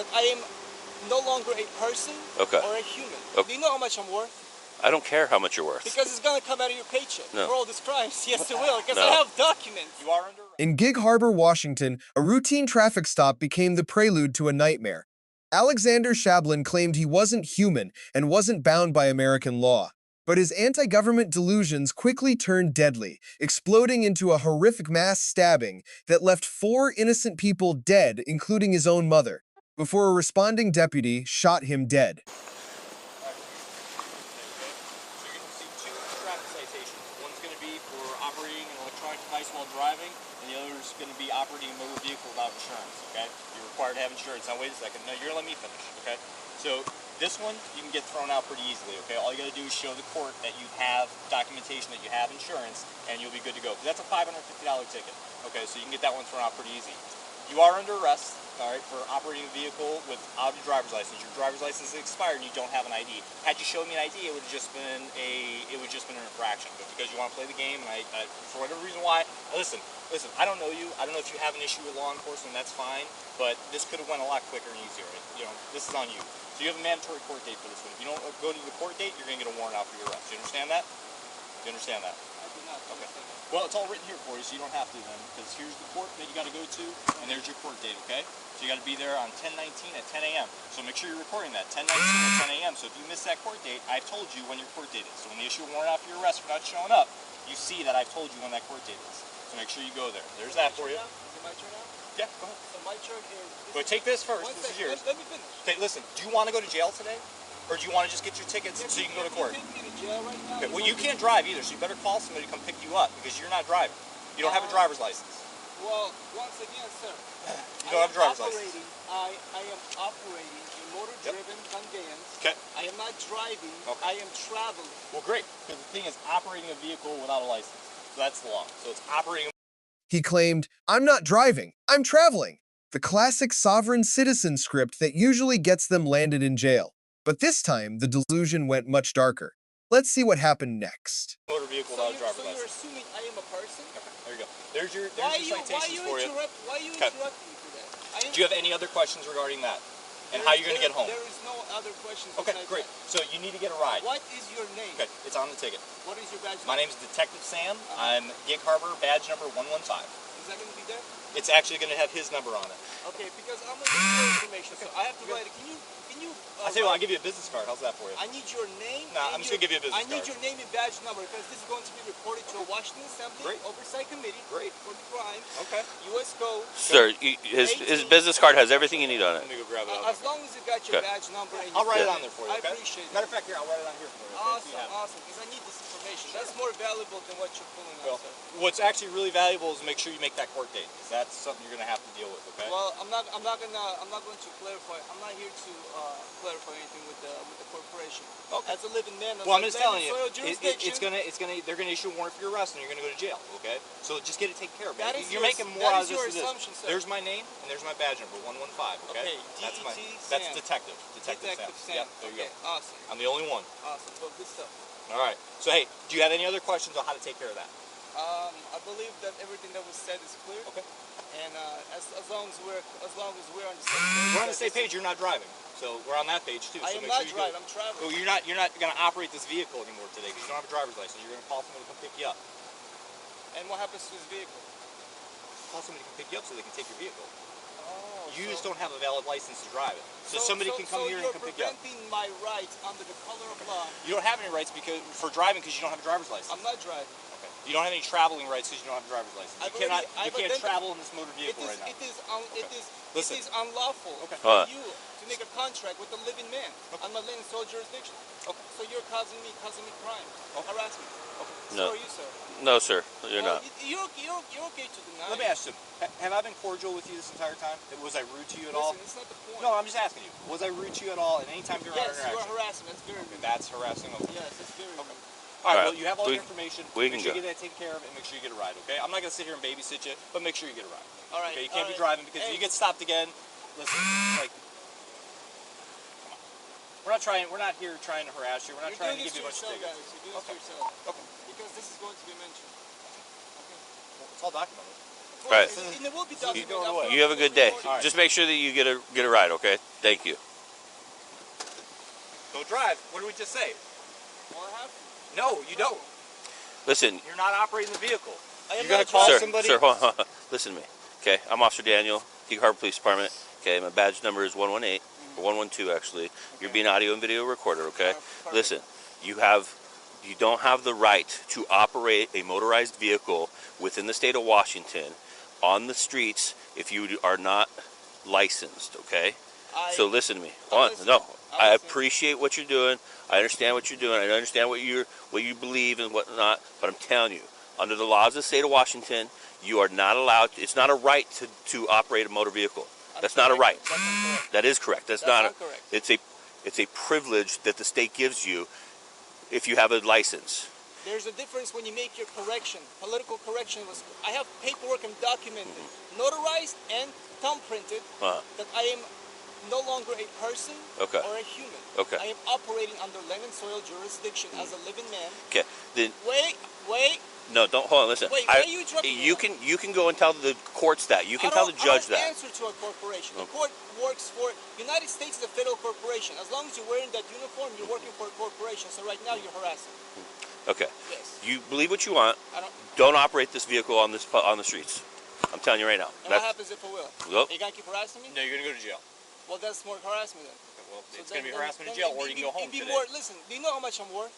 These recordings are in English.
that I am no longer a person or a human. Do you know how much I'm worth? I don't care how much you're worth. Because it's going to come out of your paycheck for all these crimes. Yes, it will, because No. I have documents. You are under arrest. In Gig Harbor, Washington, a routine traffic stop became the prelude to a nightmare. Alexander Shablin claimed he wasn't human and wasn't bound by American law. But his anti-government delusions quickly turned deadly, exploding into a horrific mass stabbing that left 4 innocent people dead, including his own mother, before a responding deputy shot him dead. So you're going to see 2 traffic citations. One's going to be for operating an electronic device while driving, and the other is going to be operating a motor vehicle without insurance, okay? You're required to have insurance. Now, wait a second. No, you're going to let me finish, okay? So this one, you can get thrown out pretty easily, okay? All you got to do is show the court that you have documentation that you have insurance, and you'll be good to go. That's a $550 ticket, okay? So you can get that one thrown out pretty easy. You are under arrest, all right, for operating a vehicle without a driver's license. Your driver's license is expired and you don't have an ID. Had you showed me an ID, it would have just been an infraction. But because you want to play the game, and I for whatever reason why, listen, I don't know you. I don't know if you have an issue with law enforcement. That's fine. But this could have went a lot quicker and easier. You know, this is on you. So you have a mandatory court date for this one. If you don't go to the court date, you're going to get a warrant out for your arrest. You understand that? You understand that? I do not. Okay. Well, it's all written here for you, so you don't have to then, because here's the court that you got to go to, and there's your court date, okay? So you got to be there on 10/19 at 10 a.m. So make sure you're recording that, 10/19 at 10 a.m. So if you miss that court date, I've told you when your court date is. So when they issue a warrant out for your arrest for not showing up, you see that I've told you when that court date is. So make sure you go there. There's that for you. Is it my turn now? Yeah, go ahead. So my turn is... But take this first. This is yours. Let me finish. Okay, listen, do you want to go to jail today? Or do you want to just get your tickets so you can go to court? You take me to jail right now? Okay, well, you can't drive either, so you better call somebody to come pick you up because you're not driving. You don't have a driver's license. Well, once again, sir, You don't have a driver's license. I am operating a motor-driven conveyance. Okay. I am not driving. Okay. I am traveling. Well, great, because the thing is operating a vehicle without a license. So that's the law. So it's operating. He claimed, "I'm not driving, I'm traveling." The classic sovereign citizen script that usually gets them landed in jail. But this time, the delusion went much darker. Let's see what happened next. Motor vehicle without a driver's you're license. assuming I am a person? Okay, there you go. There's your citations for you. Why are you interrupting me for that? Do you have any other questions regarding that? And how you're going to get home? There is no other questions. Okay, great. So you need to get a ride. What is your name? Okay, it's on the ticket. What is your badge number? My name is Detective Sam. I'm Gig Harbor, badge number 115. Is that going to be there? It's actually going to have his number on it. Okay, because I'm going to need your information, so I have to write it. Can you I'll tell you what, I'll give you a business card. How's that for you? I need your name. Nah, I'm just going to give you a business card. I need your name and badge number because this is going to be reported to a Washington Assembly Oversight Committee for the crime. Okay. U.S. Code. Sir, his business card has everything you need on it. Let me go grab it. As long as you got your badge number and I'll write it on there for you, I okay? appreciate it. Matter of fact, here, I'll write it on here for you. Okay? Awesome, because I need this information. That's more valuable than what you're pulling out. Well, what's actually really valuable is make sure you make that court date, because that's something you're going to have to deal with, okay? Well, I'm not going to clarify. I'm not here to clarify anything with the corporation. Okay. As a living man, well, I'm just telling you, they're gonna issue a warrant for your arrest, and you're gonna go to jail. Okay. So just get it taken care of. Man. You're making more out of this than this. There's my name and there's my badge number, 115. Okay. That's Detective Sam. Yep. There you go. Awesome. I'm the only one. Awesome. Well, good stuff. All right. So hey, do you have any other questions on how to take care of that? I believe that everything that was said is clear. Okay. And as long as we're on the same page. We're on the same page. You're not driving, so we're on that page too. I am not driving. I'm traveling. Well, you're not going to operate this vehicle anymore today because you don't have a driver's license. You're going to call somebody to come pick you up. And what happens to this vehicle? Call somebody to come pick you up so they can take your vehicle. Oh. You just don't have a valid license to drive it. So somebody can come here and come pick you up. So you're preventing my rights under the color of law. You don't have any rights for driving because you don't have a driver's license. I'm not driving. You don't have any traveling rights because you don't have a driver's license. You can't travel in this motor vehicle right now. It is unlawful for you to make a contract with a living man on my land sole jurisdiction. Okay. So you're causing me crime, harassment. Okay. No. So are you, sir? No, sir, you're not. You're okay to deny. Let me ask you, have I been cordial with you this entire time? Was I rude to you at all? Listen, it's not the point. No, I'm just asking you. Was I rude to you at all? And anytime during our interaction? Yes, you are harassing. That's very rude. That's harassing. Okay. Yes, that's very rude. All right, well, you have all the information. Make sure you get that taken care of and make sure you get a ride, okay? I'm not going to sit here and babysit you, but make sure you get a ride. All right. Okay, you can't be driving because if you get stopped again, listen, like, come on. We're not here trying to harass you. We're not trying to give you a bunch of tickets. You're doing this to yourself. Okay. Because this is going to be mentioned. Okay. Well, it's all documented. Right. And it will be documented. You have a good day. Right. Just make sure that you get a ride, okay? Thank you. Go drive. What did we just say? Well, I have to. No, you don't. Listen. You're not operating the vehicle. You're going to call somebody? Sir, hold on. Listen to me. Okay, I'm Officer Daniel, Gig Harbor Police Department. Okay, my badge number is 118, or 112 actually. Okay. You're being audio and video recorded, okay? Listen, you don't have the right to operate a motorized vehicle within the state of Washington on the streets if you are not licensed, okay? So listen to me. Hold on. No, I appreciate what you're doing. I understand what you're doing. I understand what you believe and whatnot. But I'm telling you, under the laws of the state of Washington, you are not allowed. It's not a right to operate a motor vehicle. That's not a right. That is correct. That's not. It's a privilege that the state gives you if you have a license. There's a difference when you make your correction. Political correction was. I have paperwork and documented, notarized and thumb printed that I am no longer a person or a human. Okay. I am operating under land and soil jurisdiction as a living man. Okay. Then. Wait. No, don't hold on. Listen. Wait, why are you interrupting me? You can go and tell the courts that. You can tell the judge that. I don't answer to a corporation. The court works for United States is a federal corporation. As long as you're wearing that uniform, you're working for a corporation. So right now you're harassing. Okay. Yes. You believe what you want. Don't operate this vehicle on the streets. I'm telling you right now. And what happens if I will? Nope. Are you gonna keep harassing me? No, you're gonna go to jail. Well, that's more harassment then. Okay, well, it's gonna be harassment in jail, or you can go home today. Listen, do you know how much I'm worth?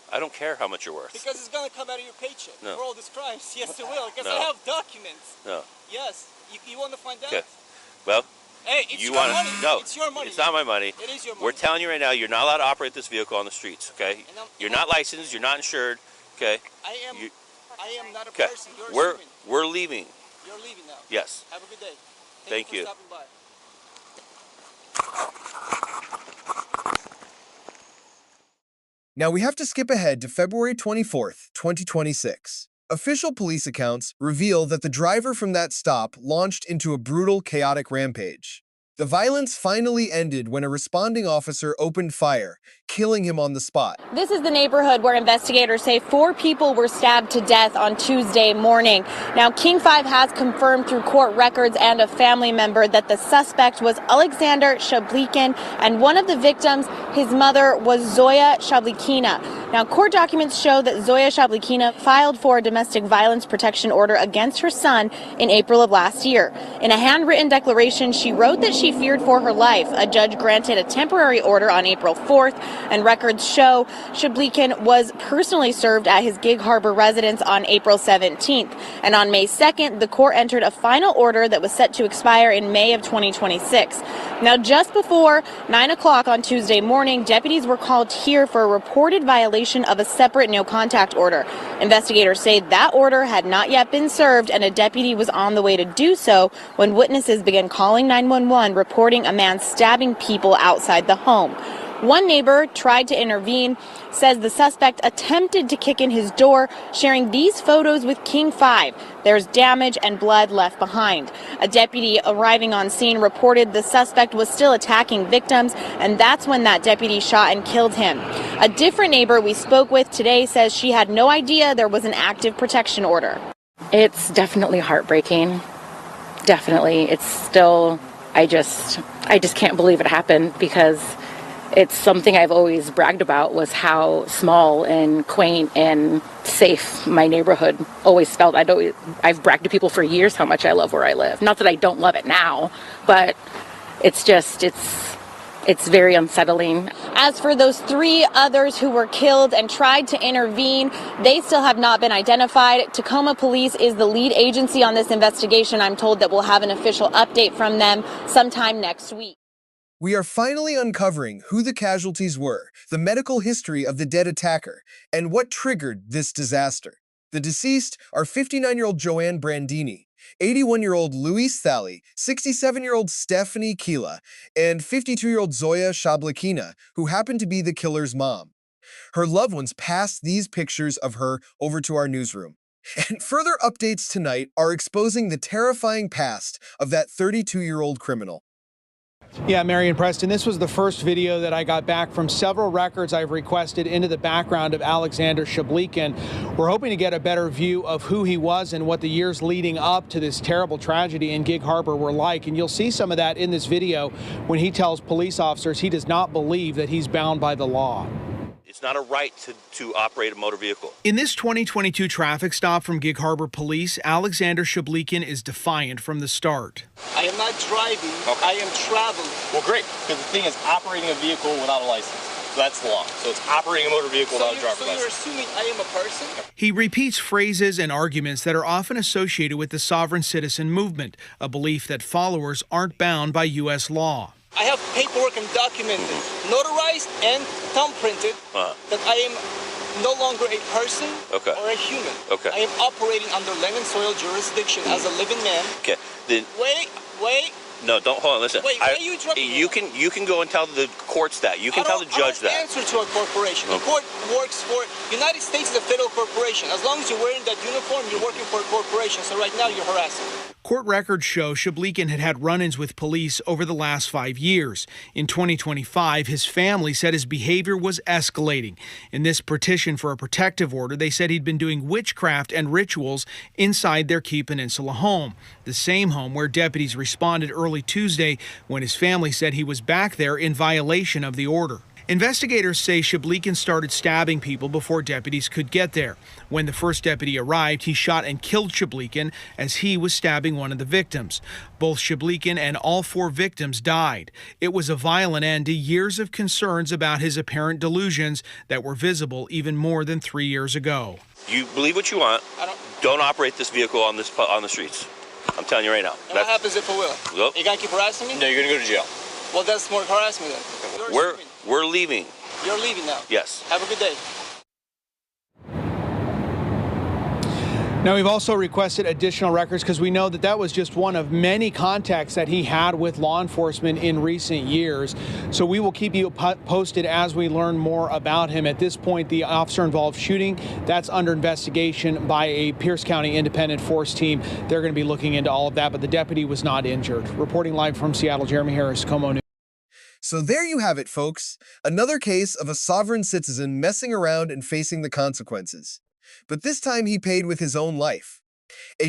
I don't care how much you're worth. Because it's gonna come out of your paycheck for all these crimes. Yes, it will. Because I have documents. No. Yes. You want to find out? Okay. Well. Hey, it's your money. No, it's your money. It's not my money. It is your money. We're telling you right now, you're not allowed to operate this vehicle on the streets. Okay. You're not licensed. You're not insured. Okay. I am not a person. You're a human. We're leaving. You're leaving now. Yes. Have a good day. Thank you. For stopping by. Now we have to skip ahead to February 24th, 2026. Official police accounts reveal that the driver from that stop launched into a brutal, chaotic rampage. The violence finally ended when a responding officer opened fire, killing him on the spot. This is the neighborhood where investigators say 4 people were stabbed to death on Tuesday morning. Now, King 5 has confirmed through court records and a family member that the suspect was Alexander Shablikin, and one of the victims, his mother, was Zoya Shablikina. Now, court documents show that Zoya Shablikina filed for a domestic violence protection order against her son in April of last year. In a handwritten declaration, she wrote that she feared for her life. A judge granted a temporary order on April 4th, and records show Shablikin was personally served at his Gig Harbor residence on April 17th. And on May 2nd, the court entered a final order that was set to expire in May of 2026. Now, just before 9 o'clock on Tuesday morning, deputies were called here for a reported violation of a separate no-contact order. Investigators say that order had not yet been served, and a deputy was on the way to do so when witnesses began calling 911, reporting a man stabbing people outside the home. One neighbor tried to intervene, says the suspect attempted to kick in his door, sharing these photos with King 5. There's damage and blood left behind. A deputy arriving on scene reported the suspect was still attacking victims, and that's when that deputy shot and killed him. A different neighbor we spoke with today says she had no idea there was an active protection order. It's definitely heartbreaking. Definitely. It's still, I just can't believe it happened, because it's something I've always bragged about, was how small and quaint and safe my neighborhood always felt. I've bragged to people for years how much I love where I live. Not that I don't love it now, but it's very unsettling. As for those 3 others who were killed and tried to intervene, they still have not been identified. Tacoma Police is the lead agency on this investigation. I'm told that we'll have an official update from them sometime next week. We are finally uncovering who the casualties were, the medical history of the dead attacker, and what triggered this disaster. The deceased are 59-year-old Joanne Brandini, 81-year-old Luis Thali, 67-year-old Stephanie Kila, and 52-year-old Zoya Shablikina, who happened to be the killer's mom. Her loved ones passed these pictures of her over to our newsroom. And further updates tonight are exposing the terrifying past of that 32-year-old criminal. Yeah, Mary and Preston, this was the first video that I got back from several records I've requested into the background of Alexander Shablikin. We're hoping to get a better view of who he was and what the years leading up to this terrible tragedy in Gig Harbor were like. And you'll see some of that in this video when he tells police officers he does not believe that he's bound by the law. It's not a right to operate a motor vehicle. In this 2022 traffic stop from Gig Harbor Police, Alexander Shablikin is defiant from the start. I am not driving, okay. I am traveling. Well, great, because the thing is operating a vehicle without a license. So that's the law. So it's operating a motor vehicle without a driver's license. So you're assuming I am a person? He repeats phrases and arguments that are often associated with the sovereign citizen movement, a belief that followers aren't bound by U.S. law. I have paperwork and documented, notarized and thumbprinted that I am no longer a person or a human. Okay. I am operating under land and soil jurisdiction as a living man. Okay. Then Wait. No, don't hold on. Listen. Wait, why are you interrupting me? You can go and tell the courts that. You can tell the judge that. I don't answer to a corporation. The court works for United States is a federal corporation. As long as you're wearing that uniform, you're working for a corporation. So right now you're harassing. Court records show Shablikin had run-ins with police over the last 5 years. In 2025, his family said his behavior was escalating. In this petition for a protective order, they said he'd been doing witchcraft and rituals inside their Key Peninsula home, the same home where deputies responded early Tuesday when his family said he was back there in violation of the order. Investigators say Shablikin started stabbing people before deputies could get there. When the first deputy arrived, he shot and killed Shablikin as he was stabbing one of the victims. Both Shablikin and all 4 victims died. It was a violent end to years of concerns about his apparent delusions that were visible even more than 3 years ago. You believe what you want. Don't operate this vehicle on the streets. I'm telling you right now. And what happens if I will? Well, you gonna keep harassing me? No, you're gonna go to jail. Well, that's more harassment then. We're leaving. You're leaving now? Yes. Have a good day. Now, we've also requested additional records because we know that was just one of many contacts that he had with law enforcement in recent years. So we will keep you posted as we learn more about him. At this point, the officer-involved shooting, that's under investigation by a Pierce County Independent Force team. They're going to be looking into all of that, but the deputy was not injured. Reporting live from Seattle, Jeremy Harris, Como News. So there you have it, folks. Another case of a sovereign citizen messing around and facing the consequences. But this time he paid with his own life.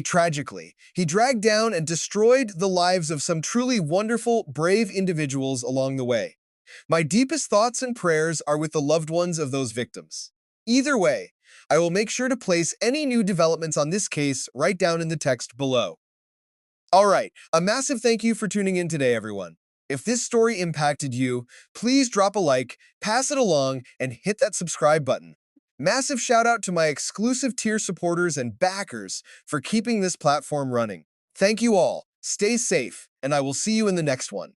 Tragically, he dragged down and destroyed the lives of some truly wonderful, brave individuals along the way. My deepest thoughts and prayers are with the loved ones of those victims. Either way, I will make sure to place any new developments on this case right down in the text below. Alright, a massive thank you for tuning in today, everyone. If this story impacted you, please drop a like, pass it along, and hit that subscribe button. Massive shout out to my exclusive tier supporters and backers for keeping this platform running. Thank you all, stay safe, and I will see you in the next one.